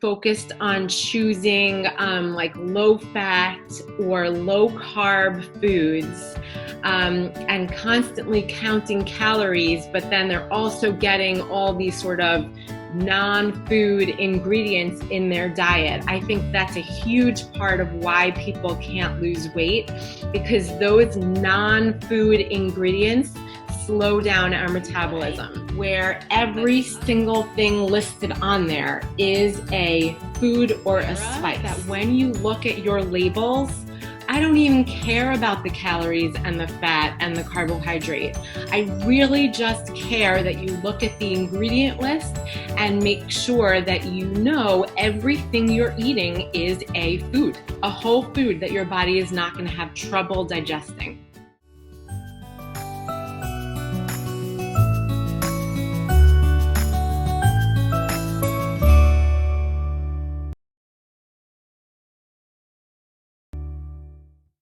focused on choosing like low fat or low carb foods and constantly counting calories, but then they're also getting all these sort of non-food ingredients in their diet. I think that's a huge part of why people can't lose weight, because those non-food ingredients slow down our metabolism, where every single thing listed on there is a food or a spice. That when you look at your labels, I don't even care about the calories and the fat and the carbohydrate. I really just care that you look at the ingredient list and make sure that you know everything you're eating is a food, a whole food that your body is not going to have trouble digesting.